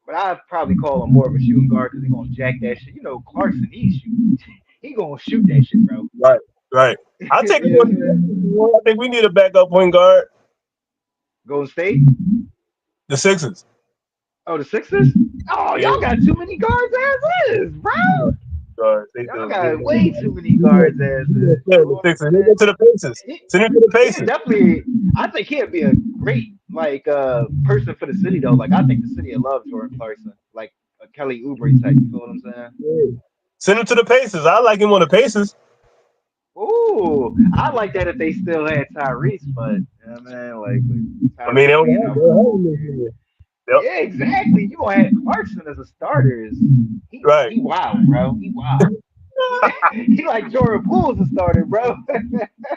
But I'd probably call him more of a shooting guard because he's gonna jack that shit. You know, Clarkson, he gonna shoot that shit, bro. Right, right. I take You know what I'm saying? I think we need a backup point guard. Golden State. The Sixers. Oh, the Sixers. Oh, Yeah, y'all got too many guards as is, bro. guards. They Y'all do. got way too many guards as is. You Yeah, feel the what I'm Sixers. They saying? go to the Pacers. He, Send him to the he'll Pacers. definitely. I think he'd be a great like person for the city though. Like I think the city would love Jordan Clarkson, like a Kelly Oubre type. You feel what I'm saying? Yeah. Send him to the Pacers. I like him on the Pacers. Ooh, I like that if they still had Tyrese, but yeah, man, like I mean, they Tyrese don't being have, out they for the don't whole have him year. this year. Yep. Yeah, exactly. You gonna have Clarkson as a starter is Right. he wild, bro. He wild. He, he like Jordan Poole's a starter, bro.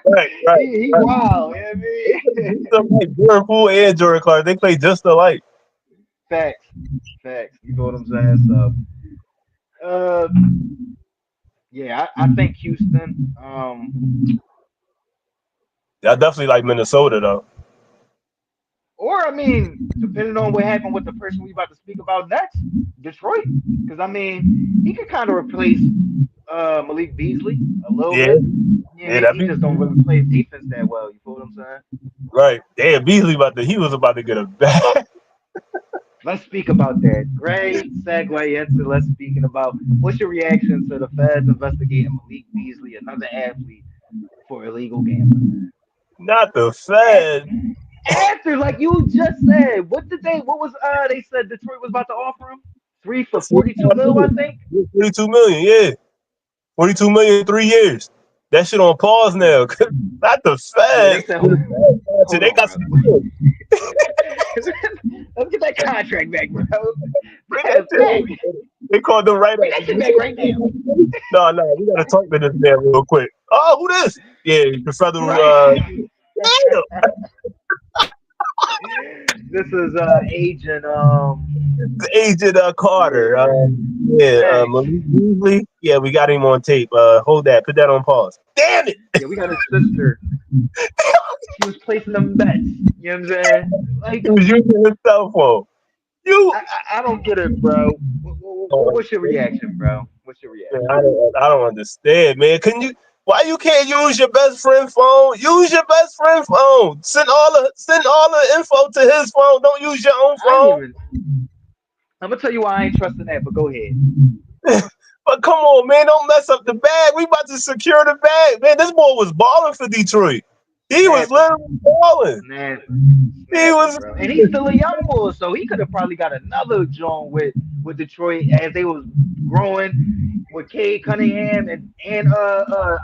Right. Right. he Right. wild. You know what I mean? Just like Jordan Poole and Jordan Clark, they play just alike. Facts, facts. You know what I'm saying? So, uh, yeah, I think Houston. I definitely like Minnesota though. Or I mean, depending on what happened with the person we about to speak about next, Detroit. Because I mean, he could kind of replace Malik Beasley a little Yeah. bit. Yeah, Yeah. he just don't really play defense that well. You feel what I'm saying? Right. Damn, Beasley he was about to get a bag. Let's speak about that. Great segue into let's speaking about what's your reaction to the feds investigating Malik Beasley, another athlete, for illegal gambling, man. Not the A- Fed. After, like you just said, what was they said Detroit was about to offer him? Three for 42 mil, I think. 42 million, yeah. 42 million in 3 years. That shit on pause now. Not the Yeah, they Fed. said hold They on, got bro. some deals. Let's get that contract back, bro. Bring Matter that of fact, shit. They called them right bring up. that shit back right now. No, we gotta talk to this man real quick. Oh, who this? Yeah, the federal Right. damn. This is agent Agent Carter. yeah, Yeah, thanks. Malik Beasley. Yeah, we got him on tape. Hold that. Put that on pause. Damn it! Yeah, we got his sister. She was placing them bets. You know what I'm saying? Like He was using his cell phone. You. I don't get it, bro. Oh, What's your reaction, bro? What's your man, reaction? I don't understand, man. Can you? Why you can't use your best friend phone? Use your best friend phone. Send all the info to his phone. Don't use your own I ain't phone. even. I'm gonna tell you why I ain't trusting that, but go ahead. But come on, man, don't mess up the bag. We about to secure the bag, man. This boy was balling for Detroit. He was snapping, literally balling. snapping, He snapping, was. bro. And he's still a young boy, so he could have probably got another joint with Detroit as they was growing with Cade Cunningham and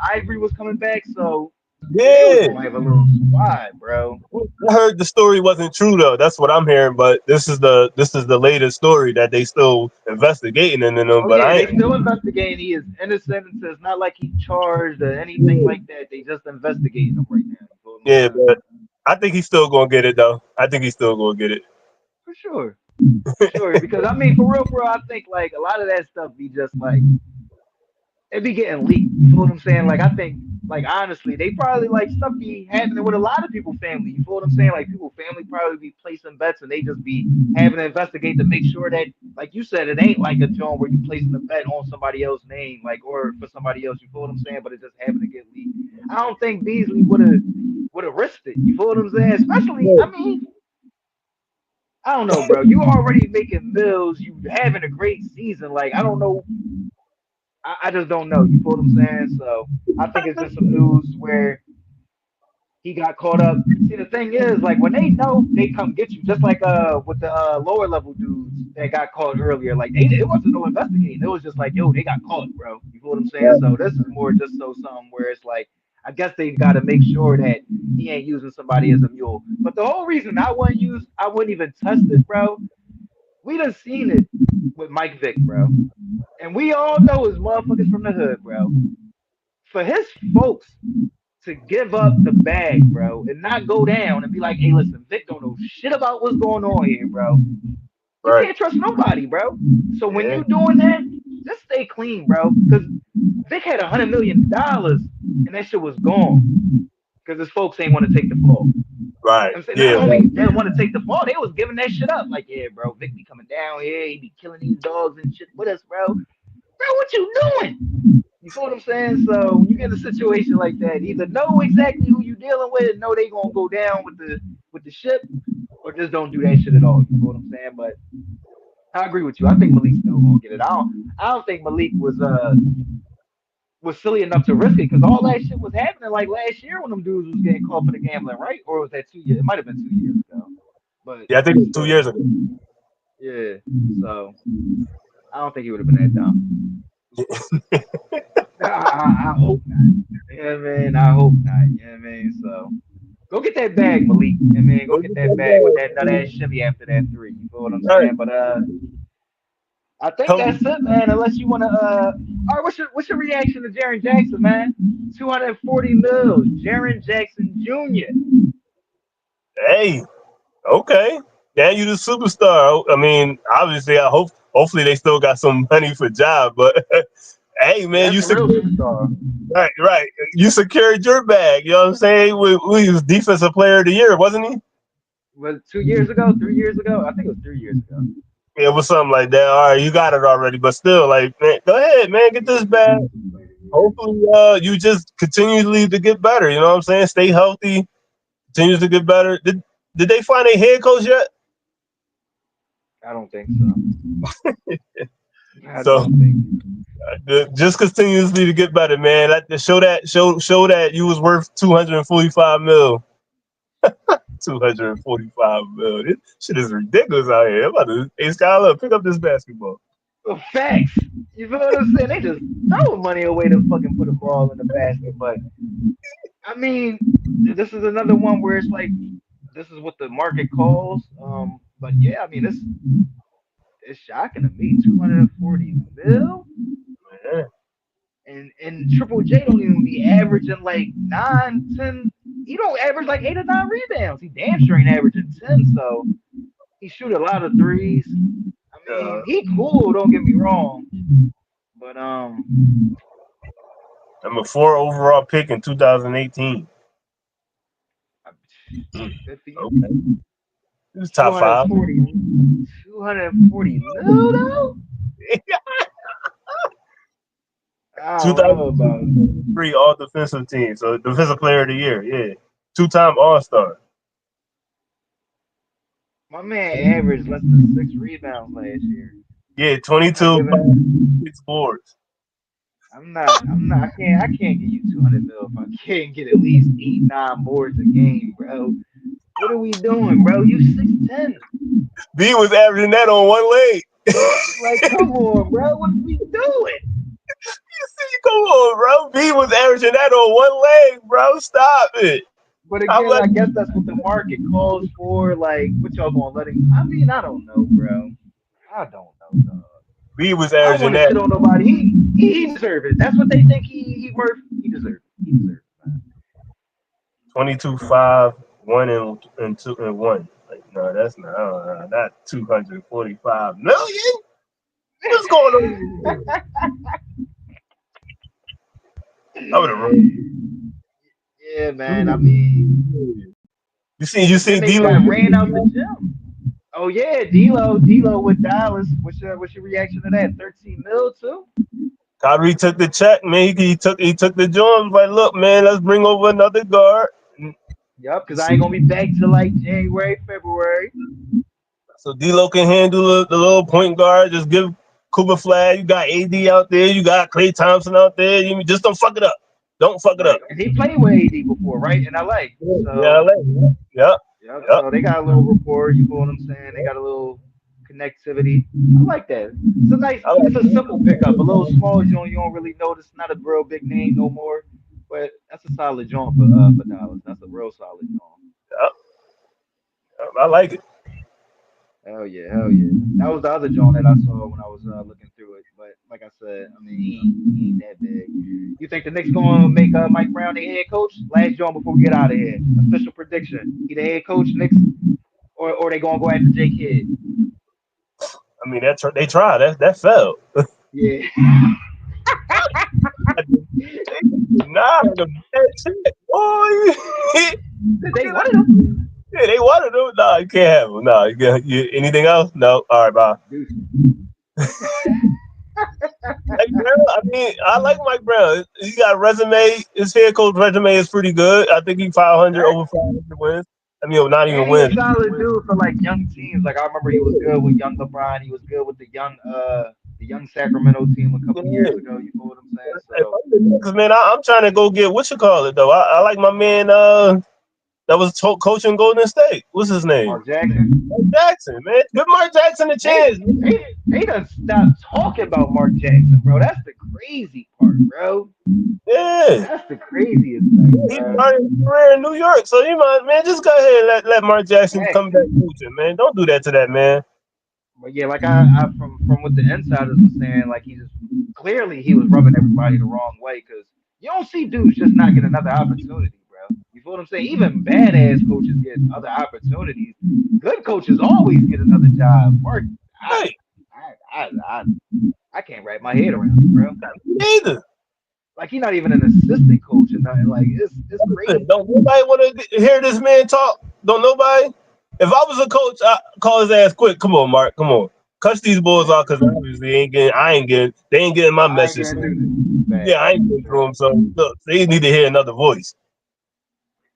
Ivory was coming back. So yeah, they was Yeah. gonna have a little squad, bro. I heard the story wasn't true though. That's what I'm hearing. But this is the latest story that they still investigating into them. Oh But yeah, I they ain't. still investigating. He is innocent. It's not like he charged or anything like that. They just investigating him right now. You know what I'm Yeah, saying? but I think he's still gonna get it though. I think he's still gonna get it. For sure, for sure. Because I mean, for real, I think like a lot of that stuff be just like it be getting leaked. You feel what I'm saying? Like I think, like honestly, they probably like stuff be happening with a lot of people family. You feel what I'm saying? Like people family probably be placing bets and they just be having to investigate to make sure that, like you said, it ain't like a joint where you placing a bet on somebody else's name, like or for somebody else. You feel what I'm saying? But it just happened to get leaked. I don't think Beasley would have risked it. You feel what I'm saying? Especially, I mean, I don't know, bro. You already making mills. You having a great season. Like I don't know, I just don't know. You feel what I'm saying? So I think it's just some news where he got caught up. See, the thing is, like when they know, they come get you. Just like with the lower level dudes that got caught earlier. Like it wasn't no investigating. It was just like, yo, they got caught, bro. You feel what I'm saying? So this is more just so something where it's like, I guess they got to make sure that he ain't using somebody as a mule. But the whole reason I wouldn't even test it, bro. We done seen it with Mike Vick, bro. And we all know his motherfuckers from the hood, bro. For his folks to give up the bag, bro, and not go down and be like, hey, listen, Vic don't know shit about what's going on here, bro. You Right. can't trust nobody, bro. So when Yeah. you doing that, just stay clean, bro. Because Vic had $100 million and that shit was gone because his folks ain't want to take the fall. Right. I'm saying not Yeah. only they want to take the fall, they was giving that shit up. Like, yeah, bro, Vic be coming down here, he be killing these dogs and shit with us, bro. Bro, what you doing? You feel what I'm saying? So when you get in a situation like that, either know exactly who you dealing with and know they gonna go down with the ship, or just don't do that shit at all. You feel what I'm saying? But I agree with you. I think Malik's still gonna get it. I don't think Malik was silly enough to risk it because all that shit was happening like last year when them dudes was getting caught for the gambling, right? Or was that 2 years? It might have been 2 years ago. But Yeah. I think it was two still, years ago. yeah. So I don't think he would have been that dumb. I hope not. Yeah, man. I hope not. Yeah, man. So go get that bag, Malik. Yeah, man. Go get that bag with that nut ass shimmy after that three. You feel what I'm Right. saying? But I think Come. that's it, man. Unless you wanna all right, what's your reaction to Jaren Jackson, man? 240 mil, Jaren Jackson Jr. Hey. Okay. Now you the superstar. I mean, obviously, hopefully they still got some money for job, but hey, Yeah, man, that's you a real secured superstar. right, right. You secured your bag. You know what I'm saying? We was defensive player of the year, wasn't he? Was it 2 years ago, 3 years ago? I think it was 3 years ago. Yeah, it was something like that. All right, you got it already, but still, like, man, go ahead, man, get Yeah, this bag. defensive player of the year. Hopefully, you just continually to get better. You know what I'm saying? Stay healthy, continues to get better. Did they find a head coach yet? I don't think so. I So don't think so. just continuously to get better, man. Show that you was worth 245 mil. 245 mil. This shit is ridiculous out here. I'm about to, hey Skylar, pick up this basketball. Well, facts. You feel what I'm saying? They just throwing money away to fucking put a ball in the basket. But I mean, this is another one where it's like this is what the market calls. But yeah, I mean, it's shocking to me. 240 mil, Yeah. and Triple J don't even be averaging like 9, 10. He don't average like 8 or 9 rebounds. He damn sure ain't averaging 10. So he shoot a lot of threes. I Uh, mean, he cool. Don't get me wrong. But number 4 overall pick in 2018. good for you. Okay. He was top 5. 240, 240 mil though. I don't know about it. 2003 All Defensive Team. So Defensive Player of the Year. Yeah. 2-time All Star. My man averaged less than 6 rebounds last year. Yeah. I'm not 22 giving. 6 boards. I can't give you 200 mil if I can't get at least 8, 9 boards a game, bro. What are we doing, bro? You 6'10". B was averaging that on one leg. Like, come on, bro. What are we doing? Come on, bro. B was averaging that on one leg, bro. Stop it. But I'm again, like, I guess that's what the market calls for. Like, what y'all gonna let him? I mean, I don't know, bro. I don't know, dog. B was I don't averaging want to that shit on nobody. He deserve it. That's what they think he worth. He deserve it. He deserves it, man. 22-5, 1-2-1. Like, no, that's not 245 million. What's going on? I would have run. Yeah, man. I mean, You and then see they D-Lo? got ran out the gym. Oh yeah, D'Lo with Dallas. What's your reaction to that? 13 mil too? Kyrie took the check, man. He took the joint. Like, look, man, let's bring over another guard. Yup, because I ain't gonna be back till like January, February. So D'Lo can handle the little point guard. Just give Cooper Flag. You got AD out there. You got Klay Thompson out there. You just don't fuck it up. Don't fuck it up. Right. And he played with AD before, right? In LA. Yeah, So yep, yep. yep. So they got a little rapport. You feel what I'm saying? They got a little connectivity. I like that. It's a nice. I like It's a simple pickup. A little small. You don't really notice. Not a real big name no more. But that's a solid joint for Dallas. That's a real solid joint. yep, yep, I like it. Hell yeah, hell yeah. That was the other joint that I saw when I was looking through it. But like I said, I mean, he ain't that big. You think the Knicks gonna make Mike Brown their head coach? Last joint before we get out of here. Official prediction. He the head coach Knicks, or they gonna go after Jake Kidd? I mean, they tried. That failed. Yeah. Nah, the bad shit, boy. They wanted him. Yeah, they wanted them. Nah, you can't have them. Nah, anything else? No. All right, bye. Deuces. Mike Brown, I mean, I like Mike Brown. He got a resume. His head coach resume is pretty good. I think he 500 over 500 wins. I mean, not even And he a wins. solid dude for like young teams. Like I remember he was good with young LeBron. He was good with the young Sacramento team a couple Yeah. years ago. You know what I'm saying? If So I'm the Knicks, man, I'm trying to go get what you call it though. I like my man. That was coaching Golden State. What's his name? Mark Jackson. Mark Jackson, man. Give Mark Jackson a They chance. they done stopped talking about Mark Jackson, bro. That's the crazy part, bro. Yeah. That's the craziest thing, He bro. started his career in New York, so you might, man, just go ahead and let Mark Jackson Facts. come back coaching, man. Don't do that to that man. But yeah, like I from what the insiders were saying, like he just clearly he was rubbing everybody the wrong way because you don't see dudes just not get another opportunity, bro. You feel what I'm saying? Even badass coaches get other opportunities. Good coaches always get another job. Mark, I Hey, I I I, I can't wrap my head around it, bro. neither. Like he's not even an assistant coach or nothing. Like it's crazy. Don't nobody want to hear this man talk. Don't nobody. If I was a coach, I call his ass quick. Come on, Mark. Come on. Cuss these boys off because obviously they ain't getting my I ain't message. gonna do this. Yeah, Facts I ain't for getting through sure. them. So look, they need to hear another voice.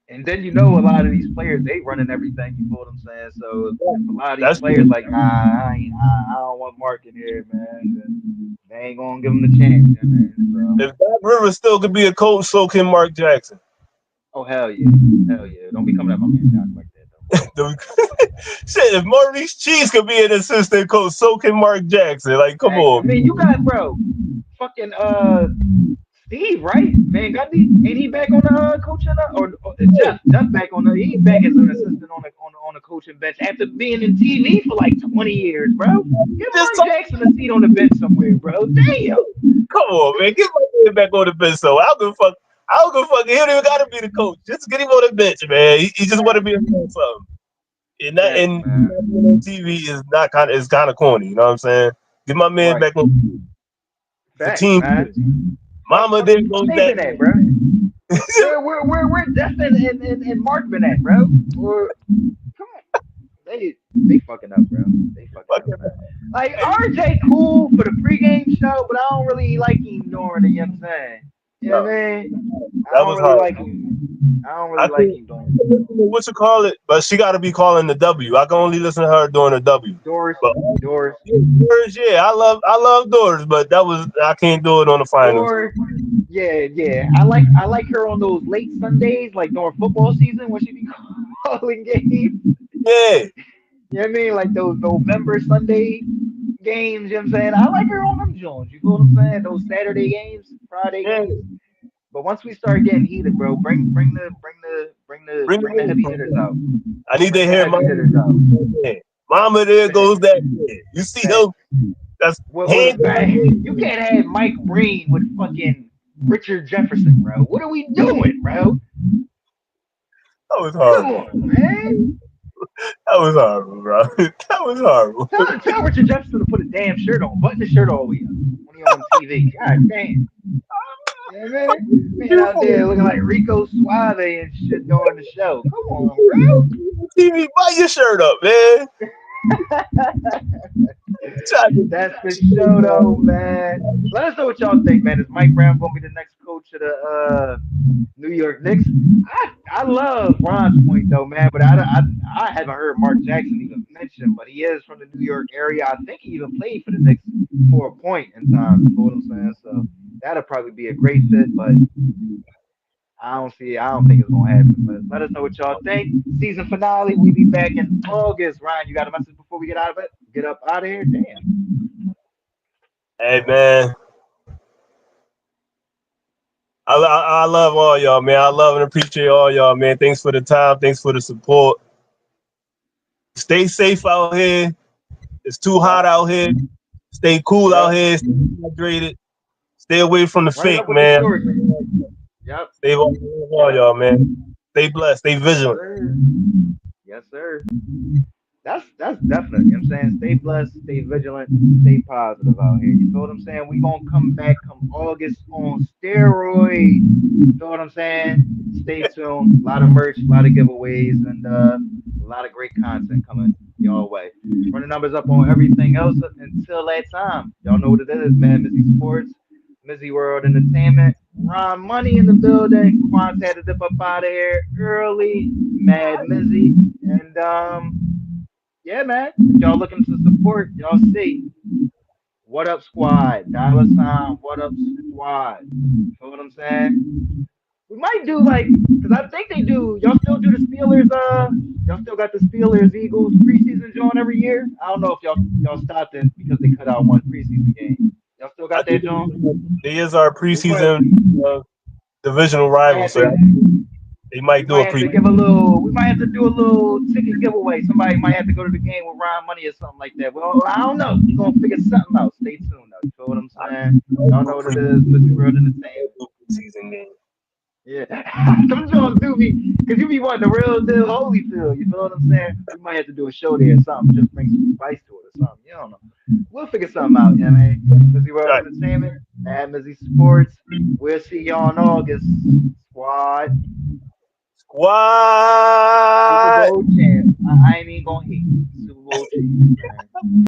And then you know a lot of these players they running everything. You feel what I'm saying? So if a lot of these That's players like nah, I don't want Mark in here, man. Then they ain't gonna give him the chance, you know, man. So if Doc Rivers still could be a coach, so can Mark Jackson. oh hell yeah. Don't be coming at my man Doc like that though. Shit, if Maurice Cheese could be an assistant coach, so can Mark Jackson. Like, come Facts. I on. mean, you got bro, fucking Steve, right? Van Gundy, ain't he back on the coaching or Jeff back on the he back as an assistant on the coaching bench after being in TV for like 20 years, bro. Give Just Mark talk. Jackson a seat on the bench somewhere, bro. Damn. Come on, man. Get my man back on the bench. So I don't give a fuck. I don't give a fuck. He don't even gotta be the coach. Just get him on the bench, man. He just want to Facts, be a coach. Something. And that facts, and man. being on TV is not kind of, it's kind of corny. You know what I'm saying? Get my man Right. back on for Facts, team. man. Mama, Where there goes they that. been at, bro? Where Destin and Mark been at, bro? Or come on. They fucking up, bro. They fucking up, man. Like RJ cool for the pregame show, but I don't really like him during the you know what I'm saying. You know No, what I mean? I that don't was really hard. like him. I don't I really like think him doing that. what you call it, but she got to be calling the W. I can only listen to her doing the W. Doors, But doors, Doors, yeah, I love Doors, but I can't do it on the finals. doors. Yeah, yeah. I like her on those late Sundays, like during football season when she be calling games. Yeah, You know what I mean? Like those November Sunday games, you know what I'm saying? I like her on them Jones. You feel what I'm saying? Those Saturday games, Friday yeah. games. But once we start getting heated, bro, Bring bring the it heavy hitters out. in. I need to Bring the hear heavy hitters out. Mama, there goes that kid. You see him? Facts. That's What hand man, you can't have Mike Breen with fucking Richard Jefferson, bro. What are we doing, bro? That was Come horrible. on, man. That was horrible, bro. That was horrible. Tell Richard Jefferson to put a damn shirt on, button the shirt all the way up when he on TV. God damn. You know what I mean? Man out there looking like Rico Suave and shit during the show. Come on, TV, buy your shirt up, man. bro. Try That's for sure, though, man. Let us know what y'all think, man. Is Mike Brown gonna be the next coach of the New York Knicks? I love Ron's point though, man, but I haven't heard Mark Jackson even mentioned, but he is from the New York area. I think he even played for the Knicks for a point in time. You know what I'm saying? So that'll probably be a great fit, but I don't see it. I don't think it's gonna happen. But let us know what y'all think. Season finale. We be back in August. Ryan, you got a message before we get out of it? Get up out of here. Damn. Hey, man. I love all y'all, man. I love and appreciate all y'all, man. Thanks for the time. Thanks for the support. Stay safe out here. It's too hot Yep. out here. Stay cool out Yep. here. Stay hydrated. Stay away from the Run it fake, up with the man. shorts. Yep. Stay all Yep. y'all, man. Stay blessed. Stay Yes, vigilant. sir. Yes, sir. That's definite. You know what I'm saying? Stay blessed, stay vigilant, stay positive out here. You feel what I'm saying? We gonna come back come August on steroids. Feel what I'm saying? Stay tuned. A lot of merch, a lot of giveaways, and a lot of great content coming your way. Run the numbers up on everything else until that time. Y'all know what it is, man. Mizzy Sports, MizzyWorld Entertainment. Ron Money in the building. Quant had to dip up out of here early. Mad Mizzy. And yeah, man. If y'all looking to support, y'all see what up squad, $, what up squad. You know what I'm saying? We might do like, cause I think they do. Y'all still do the Steelers? Y'all still got the Steelers Eagles preseason joint every year? I don't know if y'all stopped it because they cut out one preseason game. Y'all still I got that think joint? they is our We might preseason divisional we might rival, have so to they might do a pre. we might have to do a little ticket giveaway. Somebody might have to go to the game with Ryan Money or something like that. Well, I don't know. We're gonna figure something out. Stay tuned though. You feel what I'm saying? Y'all know what it is, Mizzy World Entertainment. Preseason game. Yeah. Them Jones do me because you be wanting the real deal Holyfield. You feel what I'm saying? We might have to do a show there or something. Just bring some spice to it or something. You don't know. We'll figure something out, you know what I mean? Mizzy World Right. Entertainment, MadMizzy Sports. We'll see y'all in August. Squad. Super Squad. Bowl champs. I ain't even gonna hate. Super Bowl champs, man.